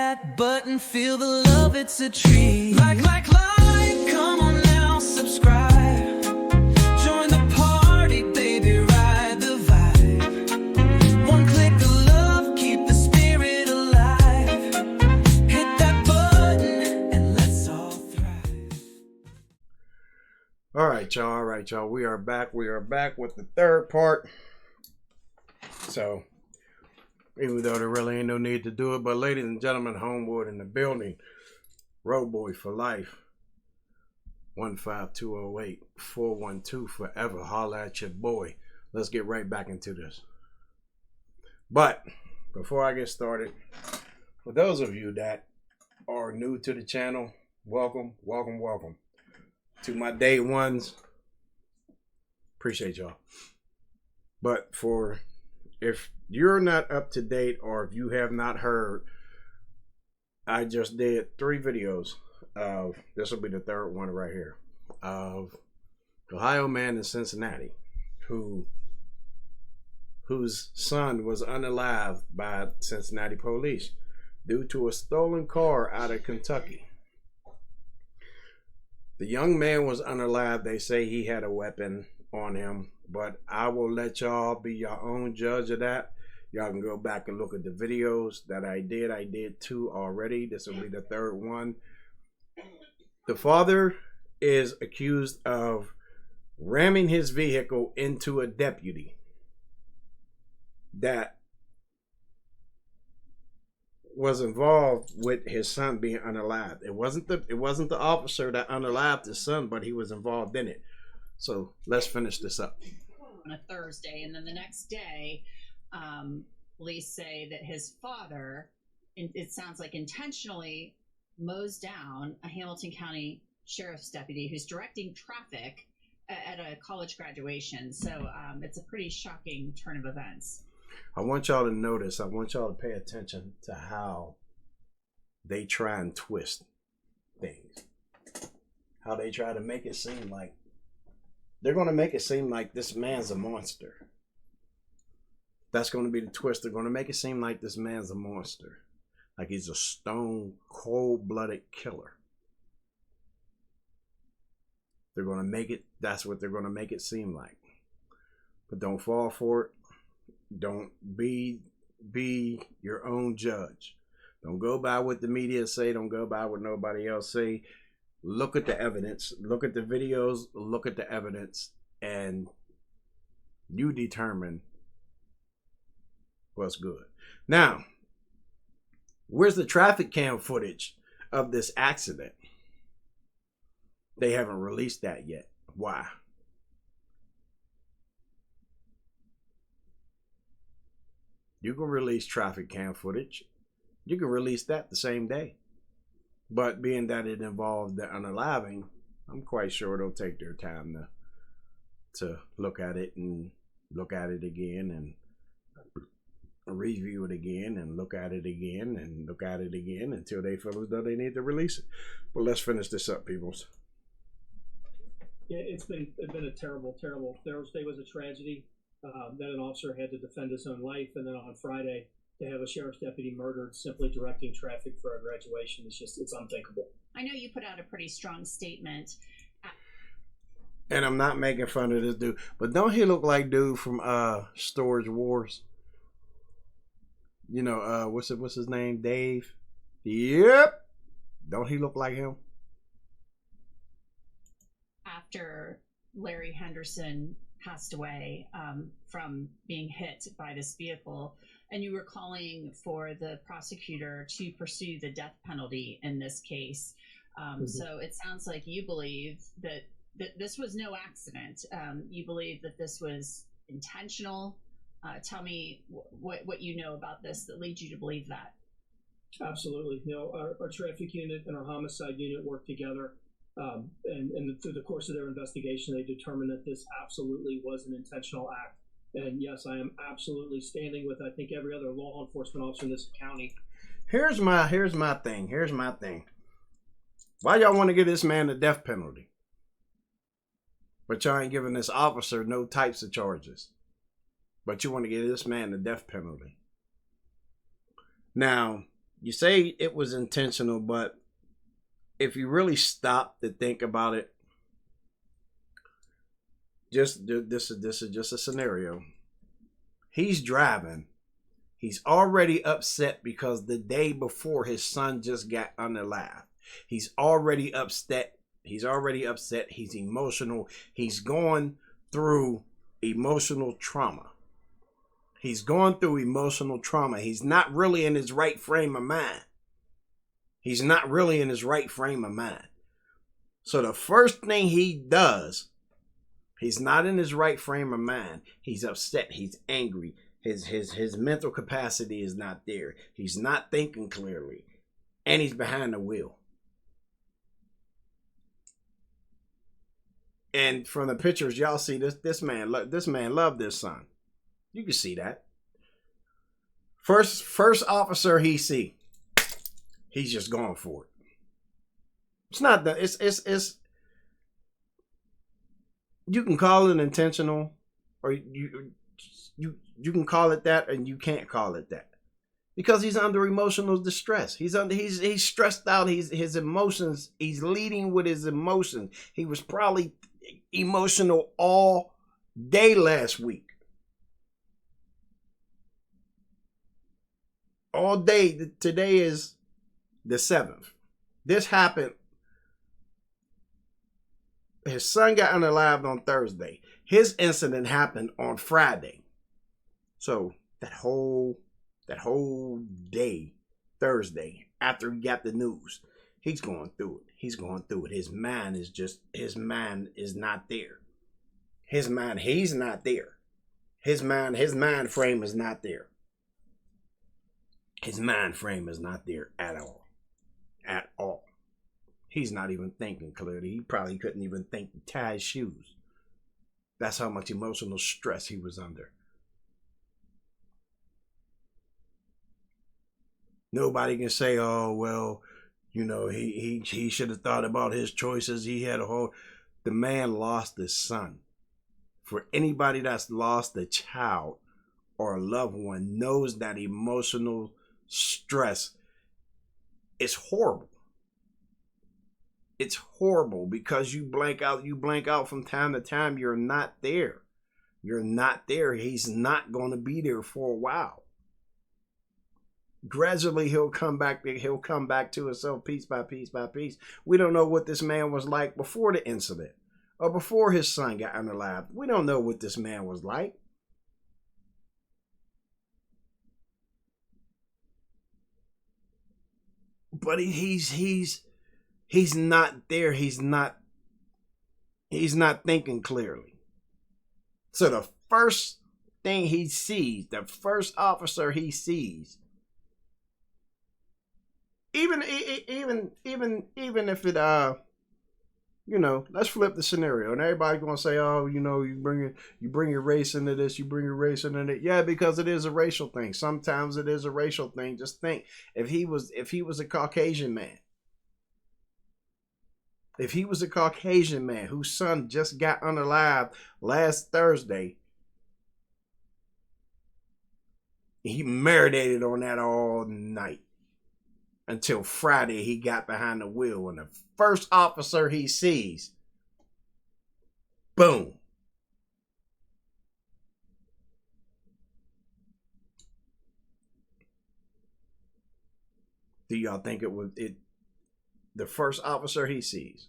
that button, feel the love, it's a treat. Like, come on now, subscribe. Join the party, baby, ride the vibe. One click of love, keep the spirit alive. Hit that button and let's all thrive. All right, y'all. We are back with the third part. So, even though there really ain't no need to do it, but ladies and gentlemen, Homewood in the building, Road Boy for life, 15208-412 forever. Holla at your boy. Let's get right back into this. But before I get started, for those of you that are new to the channel, welcome. To my day ones, appreciate y'all. But if you're not up to date or if you have not heard, I just did 3 videos of, this will be the third one right here, of Ohio man in Cincinnati whose son was unalived by Cincinnati police due to a stolen car out of Kentucky. The young man was unalived. They say he had a weapon on him, but I will let y'all be your own judge of that. Y'all can go back and look at the videos that I did. I did 2 already. This will be the third one. The father is accused of ramming his vehicle into a deputy that was involved with his son being unalived. It wasn't the officer that unalived his son, but he was involved in it. So let's finish this up. On a Thursday, and then the next day, police say that his father, it sounds like intentionally, mows down a Hamilton County Sheriff's deputy who's directing traffic at a college graduation. So it's a pretty shocking turn of events. I want y'all to notice, I want y'all to pay attention to how they try and twist things. How they try to make it seem like, they're going to make it seem like this man's a monster. That's going to be the twist. They're going to make it seem like this man's a monster. Like he's a stone, cold-blooded killer. They're going to make it, that's what they're going to make it seem like. But don't fall for it. Don't be your own judge. Don't go by what the media say. Don't go by what nobody else say. Look at the evidence. Look at the videos. Look at the evidence. And you determine what's good. Now, where's the traffic cam footage of this accident? They haven't released that yet. Why? You can release traffic cam footage. You can release that the same day. But being that it involved the unaliving, I'm quite sure they'll take their time to look at it and look at it again and review it again and look at it again and look at it again until they feel as though they need to release it. But let's finish this up, peoples. Yeah, it's been a terrible. Thursday was a tragedy. That an officer had to defend his own life, and then on Friday to have a sheriff's deputy murdered simply directing traffic for a graduation it's unthinkable. I know you put out a pretty strong statement. And I'm not making fun of this dude, but don't he look like dude from Storage Wars? You know, what's his name? Dave? Yep. Don't he look like him? After Larry Henderson passed away from being hit by this vehicle, and you were calling for the prosecutor to pursue the death penalty in this case. So it sounds like you believe that this was no accident. You believe that this was intentional. Tell me what you know about this that leads you to believe that. Absolutely. You know, our traffic unit and our homicide unit work together. And through the course of their investigation, they determined that this absolutely was an intentional act. And yes, I am absolutely standing with, I think, every other law enforcement officer in this county. Here's my thing. Why y'all want to give this man the death penalty? But y'all ain't giving this officer no types of charges. But you want to give this man the death penalty. Now, You say it was intentional, but if you really stop to think about it, this is just a scenario. He's driving. He's already upset because the day before his son just got unalive. He's already upset. He's emotional. He's going through emotional trauma. He's not really in his right frame of mind. So the first thing he does, he's not in his right frame of mind. He's upset. He's angry. His mental capacity is not there. He's not thinking clearly. And he's behind the wheel. And from the pictures, y'all see this man loved this son. You can see that. First officer he see, he's just going for it. It's not that it's you can call it intentional, or you can call it that, and you can't call it that, because he's under emotional distress. He's stressed out. His emotions. He's leading with his emotions. He was probably emotional all day last week. All day. Today is the 7th. This happened. His son got unalived on Thursday. His incident happened on Friday. So that whole day, Thursday, after he got the news, he's going through it. His mind is not there. He's not there. His mind frame is not there. His mind frame is not there at all. At all. He's not even thinking clearly. He probably couldn't even think to tie his shoes. That's how much emotional stress he was under. Nobody can say, oh, well, he should have thought about his choices. The man lost his son. For anybody that's lost a child or a loved one knows that emotional stress is horrible. It's horrible because you blank out from time to time. You're not there. He's not going to be there for a while. Gradually he'll come back to himself piece by piece by piece. We don't know what this man was like before the incident or before his son got unalived. We don't know what this man was like. But he's not there. He's not thinking clearly. So the first thing he sees, the first officer he sees, even if it let's flip the scenario, and everybody's gonna say, oh, you bring your race into this, you bring your race into it. Yeah, because it is a racial thing. Sometimes it is a racial thing. Just think, if he was a Caucasian man. If he was a Caucasian man whose son just got unalived last Thursday, he marinated on that all night until Friday he got behind the wheel, and the first officer he sees, boom. Do y'all think it was the first officer he sees?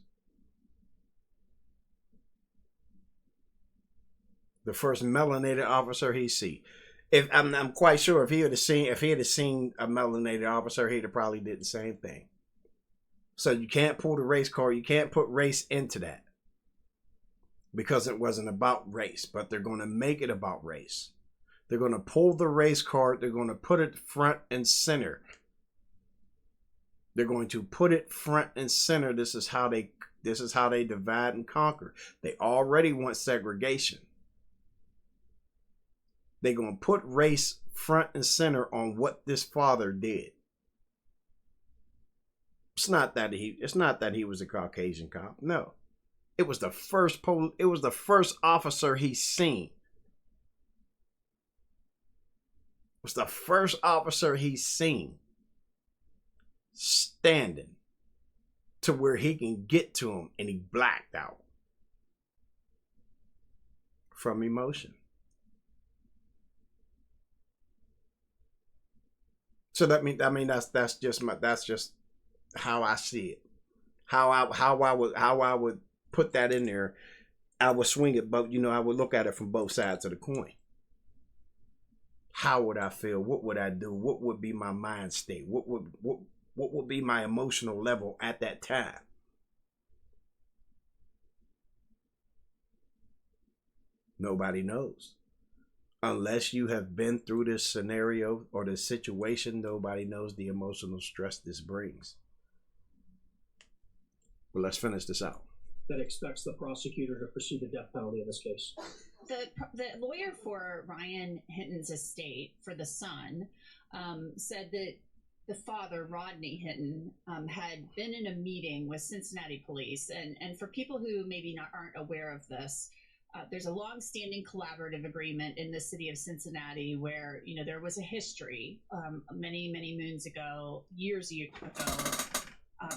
The first melanated officer he sees. If I'm quite sure if he had seen a melanated officer, he'd have probably did the same thing. So you can't pull the race card. You can't put race into that because it wasn't about race. But they're going to make it about race. They're going to pull the race card. They're going to put it front and center. They're going to put it front and center. This is how they divide and conquer. They already want segregation. They're going to put race front and center on what this father did. It's not that he was a Caucasian cop. No. It was the first officer he seen. It was the first officer he seen. standing to where he can get to him, and he blacked out from emotion. So that's just how I see it. How I would put that in there. I would swing it, but I would look at it from both sides of the coin. How would I feel? What would I do? What would be my mind state? What would be my emotional level at that time? Nobody knows. Unless you have been through this scenario or this situation, nobody knows the emotional stress this brings. But let's finish this out. That expects the prosecutor to pursue the death penalty in this case. The lawyer for Ryan Hinton's estate, for the son, said that the father, Rodney Hinton, had been in a meeting with Cincinnati police. And for people who maybe aren't aware of this, there's a long-standing collaborative agreement in the city of Cincinnati where, there was a history many, many moons ago, years ago,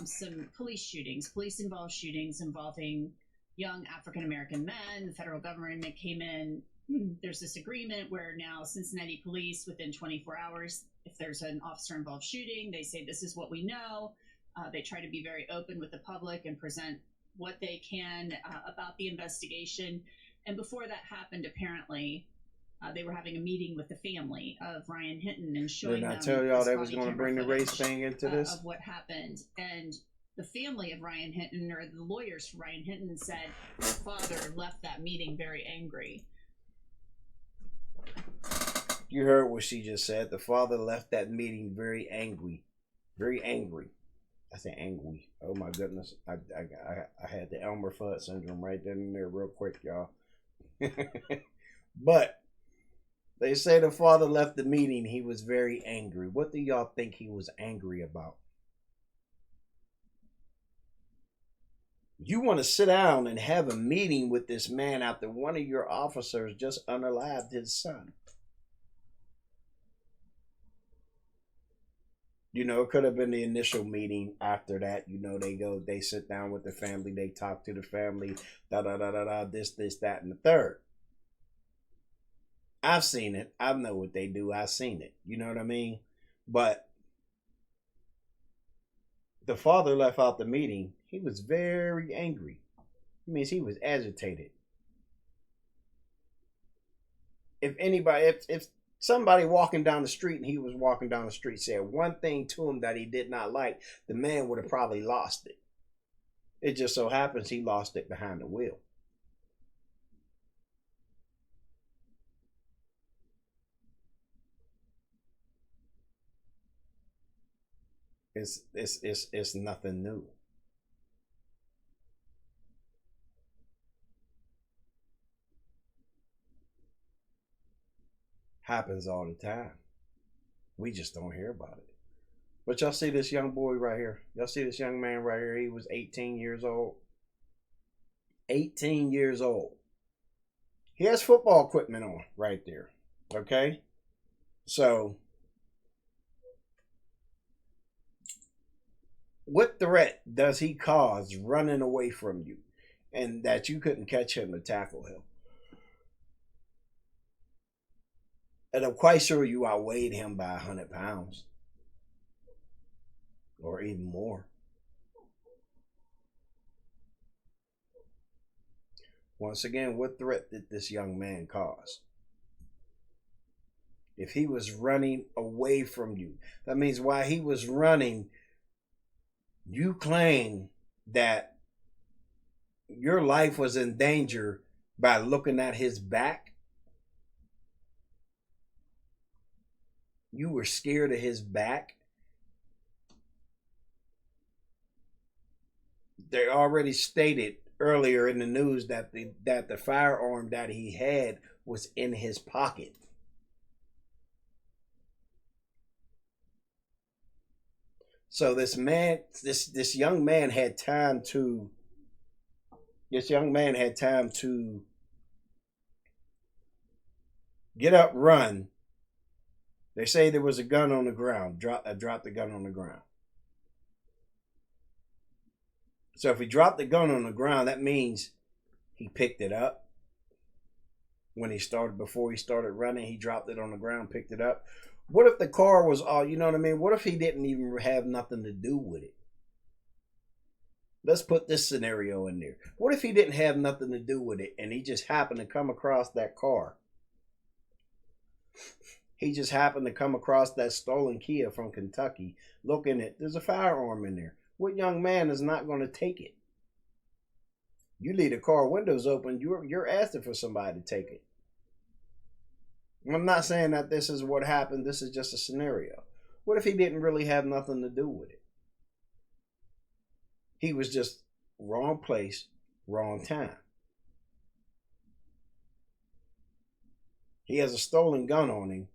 some police-involved shootings involving young African-American men. The federal government came in. There's this agreement where now Cincinnati police, within 24 hours, if there's an officer-involved shooting, they say, this is what we know. They try to be very open with the public and present what they can about the investigation. And before that happened, apparently, they were having a meeting with the family of Ryan Hinton and showing them. Didn't I tell y'all they was going to bring the race thing into this? Of what happened. And the family of Ryan Hinton, or the lawyers for Ryan Hinton, said the father left that meeting very angry. You heard what she just said. The father left that meeting very angry. Very angry. I said angry. Oh my goodness. I had the Elmer Fudd syndrome right then and there real quick, y'all. But they say the father left the meeting. He was very angry. What do y'all think he was angry about? You want to sit down and have a meeting with this man after one of your officers just unalived his son. It could have been the initial meeting. After that, they sit down with the family, they talk to the family, this, that, and the third. I've seen it. I know what they do. I've seen it. You know what I mean? But the father left out the meeting. He was very angry. It means he was agitated. If somebody walking down the street and he was walking down the street said one thing to him that he did not like, the man would have probably lost it. It just so happens he lost it behind the wheel. It's nothing new. Happens all the time. We just don't hear about it. But y'all see this young boy right here. Y'all see this young man right here. He was 18 years old. 18 years old. He has football equipment on right there. Okay? So, what threat does he cause running away from you and that you couldn't catch him to tackle him? And I'm quite sure you outweighed him by 100 pounds. Or even more. Once again, what threat did this young man cause? If he was running away from you, that means while he was running, you claim that your life was in danger by looking at his back. You were scared of his back. They already stated earlier in the news that the firearm that he had was in his pocket. So this young man had time to get up, run. They say there was a gun on the ground. Drop the gun on the ground. So if he dropped the gun on the ground, that means he picked it up. Before he started running, he dropped it on the ground, picked it up. What if the car was all, you know what I mean? What if he didn't even have nothing to do with it? Let's put this scenario in there. What if he didn't have nothing to do with it and he just happened to come across that car? He just happened to come across that stolen Kia from Kentucky, looking at, there's a firearm in there. What young man is not going to take it? You leave the car windows open, you're asking for somebody to take it. I'm not saying that this is what happened. This is just a scenario. What if he didn't really have nothing to do with it? He was just wrong place, wrong time. He has a stolen gun on him.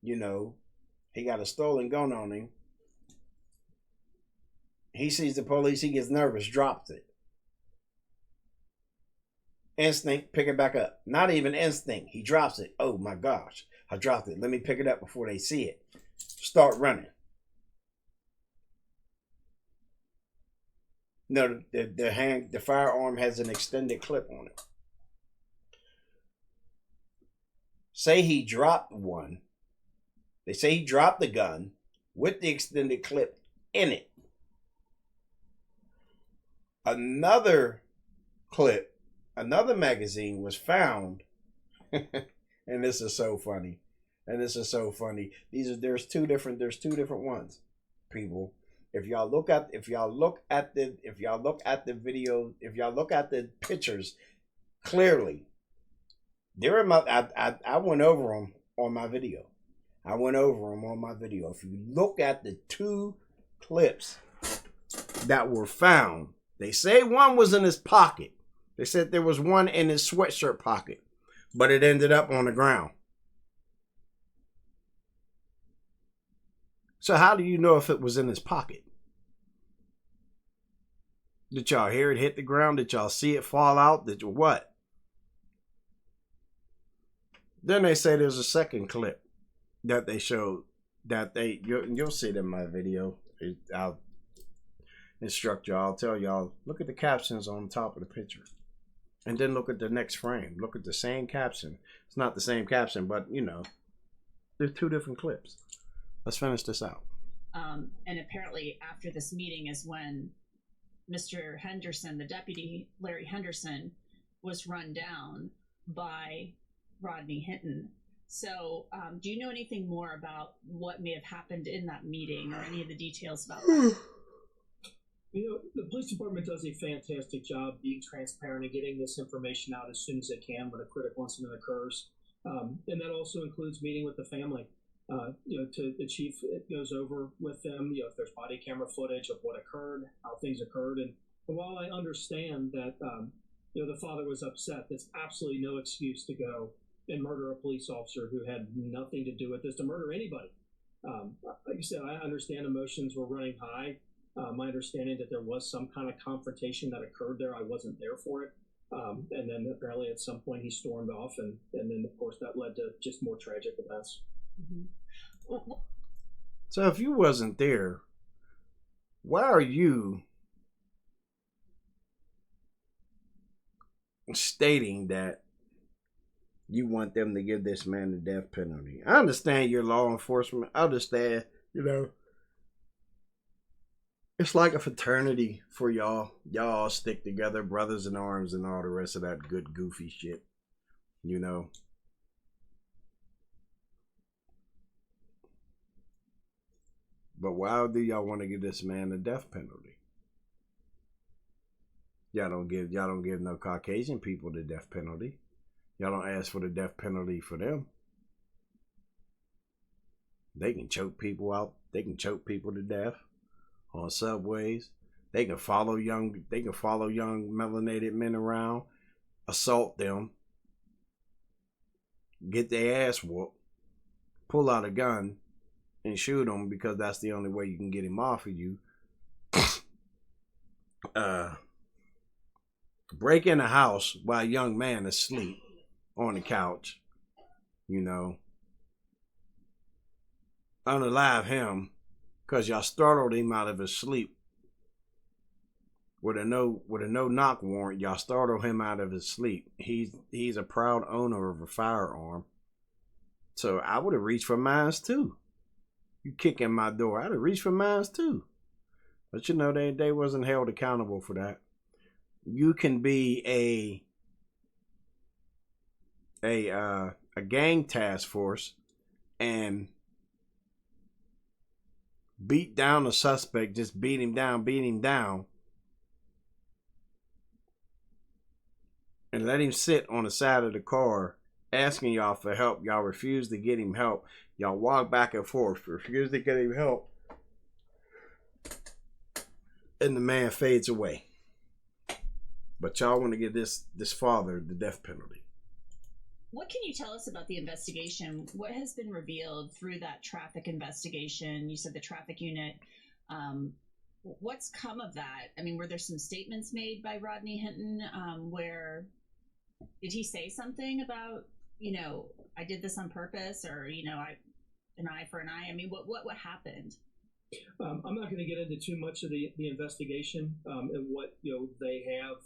You know, he got a stolen gun on him. He sees the police, he gets nervous, drops it. Instinct, pick it back up. Not even instinct. He drops it. Oh my gosh, I dropped it. Let me pick it up before they see it. Start running. No, the firearm has an extended clip on it. Say he dropped one. They say he dropped the gun with the extended clip in it. Another clip, another magazine was found. And this is so funny. There's two different ones, people. If y'all look at the pictures clearly, I went over them on my video. If you look at the two clips that were found, they say one was in his pocket. They said there was one in his sweatshirt pocket, but it ended up on the ground. So how do you know if it was in his pocket? Did y'all hear it hit the ground? Did y'all see it fall out? Did you what? Then they say there's a second clip that they showed that you'll see it in my video. I'll instruct y'all. I'll tell y'all, look at the captions on top of the picture. And then look at the next frame. Look at the same caption. It's not the same caption, but you know, there's two different clips. Let's finish this out. And apparently after this meeting is when Mr. Henderson, the deputy, Larry Henderson, was run down by Rodney Hinton. So do you know anything more about what may have happened in that meeting or any of the details about that? You know, the police department does a fantastic job being transparent and getting this information out as soon as they can when a critical incident occurs. And that also includes meeting with the family. The chief goes over with them, if there's body camera footage of what occurred, how things occurred. And while I understand that, the father was upset, that's absolutely no excuse to go and murder a police officer who had nothing to do with this, to murder anybody. Like I said, I understand emotions were running high. My understanding that there was some kind of confrontation that occurred there. I wasn't there for it. And then apparently at some point he stormed off, and then of course that led to just more tragic events. Mm-hmm. So if you wasn't there, why are you stating that you want them to give this man the death penalty? I understand you're law enforcement. I understand, it's like a fraternity for y'all. Y'all all stick together, brothers in arms and all the rest of that good goofy shit, But why do y'all want to give this man the death penalty? Y'all don't give no Caucasian people the death penalty. Y'all don't ask for the death penalty for them. They can choke people out. They can choke people to death on subways. They can follow young melanated men around, assault them, get their ass whooped, pull out a gun and shoot him because that's the only way you can get him off of you. Break in a house while a young man is asleep on the couch, unalive him because y'all startled him out of his sleep with a no knock warrant. Y'all startle him out of his sleep. He's a proud owner of a firearm. So I would have reached for mine too. You kick in my door, I'd have reached for mine too. But you know, they wasn't held accountable for that. You can be a gang task force and beat down a suspect, just beat him down, and let him sit on the side of the car asking y'all for help. Y'all refuse to get him help. Y'all walk back and forth, refuse to get him help, and the man fades away. But y'all want to give this father the death penalty. What can you tell us about the investigation? What has been revealed through that traffic investigation? You said the traffic unit. What's come of that? I mean, were there some statements made by Rodney Hinton where did he say something about, I did this on purpose, or, an eye for an eye? I mean, what happened? I'm not going to get into too much of the investigation and what, they have,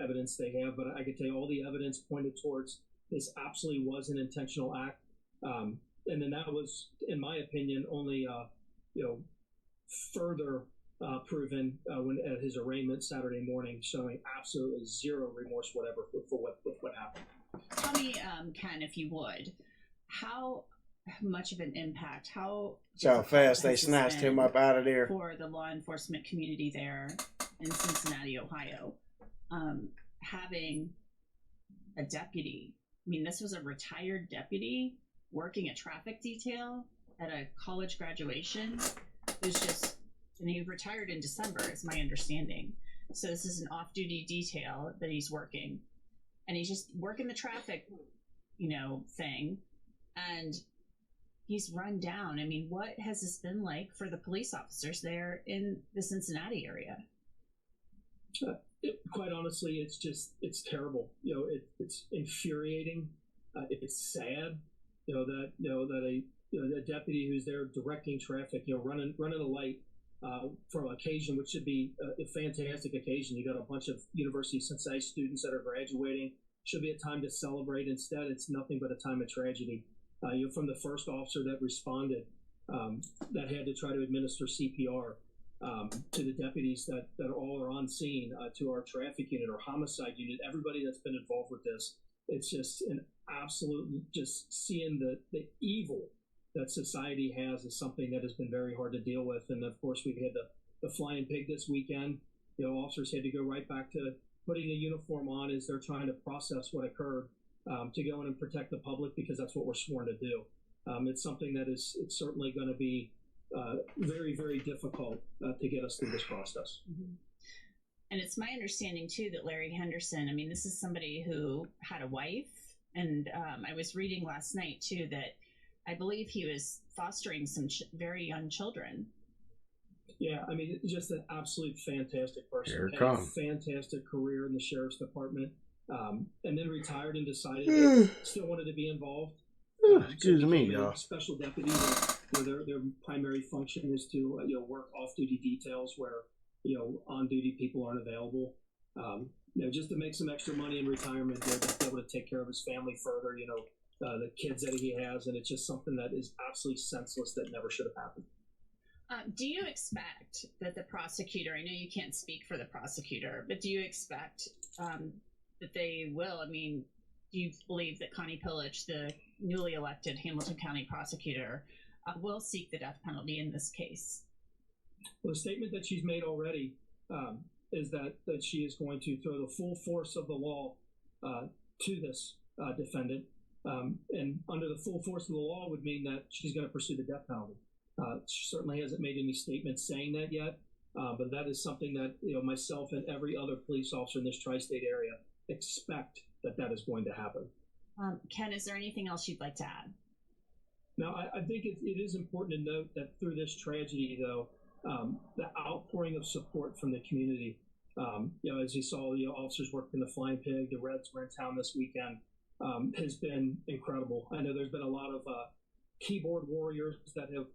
evidence they have, but I can tell you all the evidence pointed towards this absolutely was an intentional act. And then that was, in my opinion, only, further proven when at his arraignment Saturday morning, showing absolutely zero remorse whatever for what happened. Tell me, Ken, if you would, how much of an impact, how fast they snatched him up out of there for the law enforcement community there in Cincinnati, Ohio, having a deputy. I mean, this was a retired deputy working a traffic detail at a college graduation. It was just, and he retired in December, is my understanding. So this is an off-duty detail that he's working, and he's just working the traffic, thing, and he's run down. I mean, what has this been like for the police officers there in the Cincinnati area? Quite honestly, it's terrible. It's infuriating. It's sad. That a deputy who's there directing traffic, running a light for an occasion which should be a fantastic occasion. You got a bunch of University of Cincinnati students that are graduating. Should be a time to celebrate. Instead, it's nothing but a time of tragedy. From the first officer that responded, that had to try to administer CPR. To the deputies that all are on scene, to our traffic unit or homicide unit, everybody that's been involved with this. It's just an absolute, just seeing the evil that society has is something that has been very hard to deal with. And of course, we had the flying pig this weekend. Officers had to go right back to putting a uniform on as they're trying to process what occurred, to go in and protect the public, because that's what we're sworn to do. It's something that it's certainly going to be very, very difficult to get us through this process. Mm-hmm. And it's my understanding, too, that Larry Henderson, I mean, this is somebody who had a wife. And I was reading last night, too, that I believe he was fostering some very young children. Yeah, I mean, just an absolute fantastic person. Here it had comes. A fantastic career in the sheriff's department, and then retired and decided that still wanted to be involved. Excuse me, y'all. Special deputies, their primary function is to work off-duty details where on-duty people aren't available. Just to make some extra money in retirement, to be able to take care of his family further. The kids that he has, and it's just something that is absolutely senseless that never should have happened. Do you expect that the prosecutor, I know you can't speak for the prosecutor, but do you expect that they will? I mean, do you believe that Connie Pillich, the newly elected Hamilton County prosecutor, will seek the death penalty in this case? Well, the statement that she's made already is that she is going to throw the full force of the law to this defendant. And under the full force of the law would mean that she's going to pursue the death penalty. She certainly hasn't made any statements saying that yet, but that is something that myself and every other police officer in this tri-state area expect that is going to happen. Ken, is there anything else you'd like to add? Now, I think it is important to note that through this tragedy, though, the outpouring of support from the community, as you saw, officers worked in the Flying Pig, the Reds were in town this weekend, has been incredible. I know there's been a lot of keyboard warriors that have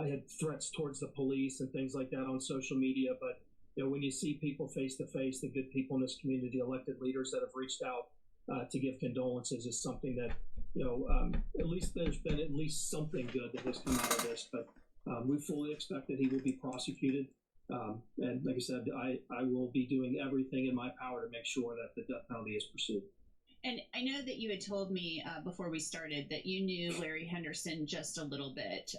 had threats towards the police and things like that on social media, but when you see people face to face, the good people in this community, the elected leaders that have reached out to give condolences, is something that, at least there's been at least something good that has come out of this. But we fully expect that he will be prosecuted. And like I said, I will be doing everything in my power to make sure that the death penalty is pursued. And I know that you had told me before we started that you knew Larry Henderson just a little bit.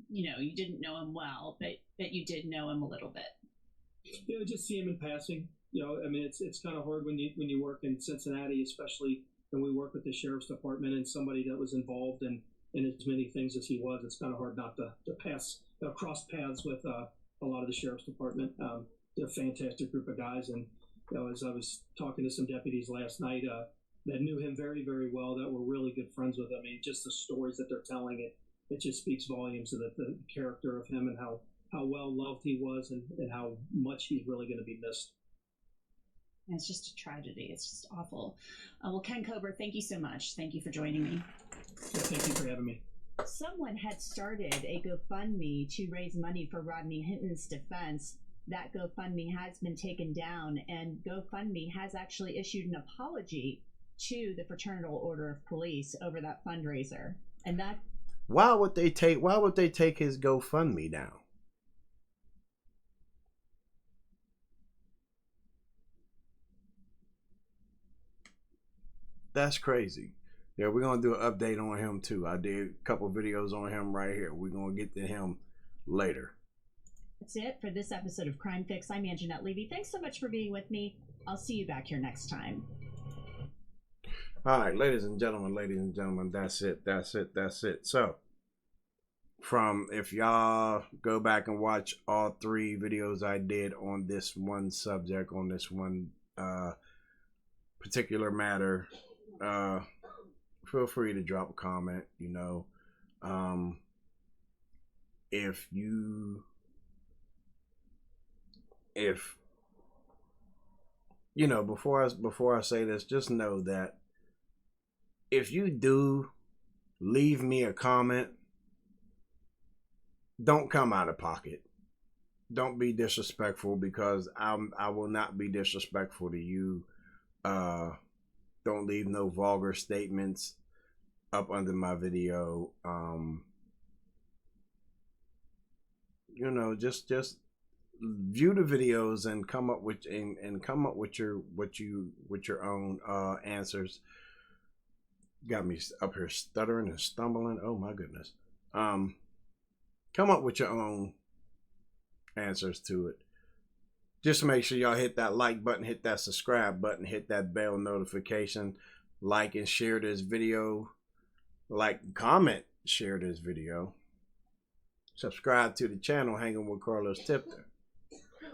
You didn't know him well, but you did know him a little bit. Just see him in passing. It's kind of hard when you work in Cincinnati, especially when we work with the sheriff's department and somebody that was involved in as many things as he was. It's kind of hard not to cross paths with a lot of the sheriff's department. They're a fantastic group of guys, and as I was talking to some deputies last night that knew him very, very well, that were really good friends with him. Just the stories that they're telling, it just speaks volumes of the character of him and how well loved he was and how much he's really going to be missed. It's just a tragedy. It's just awful. Well, Ken Kober, thank you so much. Thank you for joining me. Thank you for having me. Someone had started a GoFundMe to raise money for Rodney Hinton's defense. That GoFundMe has been taken down, and GoFundMe has actually issued an apology to the Fraternal Order of Police over that fundraiser. And that why would they take his GoFundMe down? That's crazy. Yeah, we're gonna do an update on him too. I did a couple videos on him right here. We're gonna get to him later. That's it for this episode of Crime Fix. I'm Anjanette Levy. Thanks so much for being with me. I'll see you back here next time. All right, ladies and gentlemen, that's it. So, if y'all go back and watch all 3 videos I did on this one subject, on this one particular matter, feel free to drop a comment. Before I say this, just know that if you do leave me a comment, don't come out of pocket. Don't be disrespectful, because I will not be disrespectful to you. Don't leave no vulgar statements up under my video. Just view the videos and come up with your own answers. Got me up here stuttering and stumbling. Oh my goodness. Come up with your own answers to it. Just make sure y'all hit that like button, hit that subscribe button, hit that bell notification, like and share this video, comment, share this video, subscribe to the channel, Hanging with Carlos TIPTON.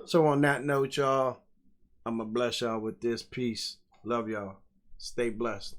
So on that note, y'all, I'm gonna bless y'all with this. Peace. Love y'all. Stay blessed.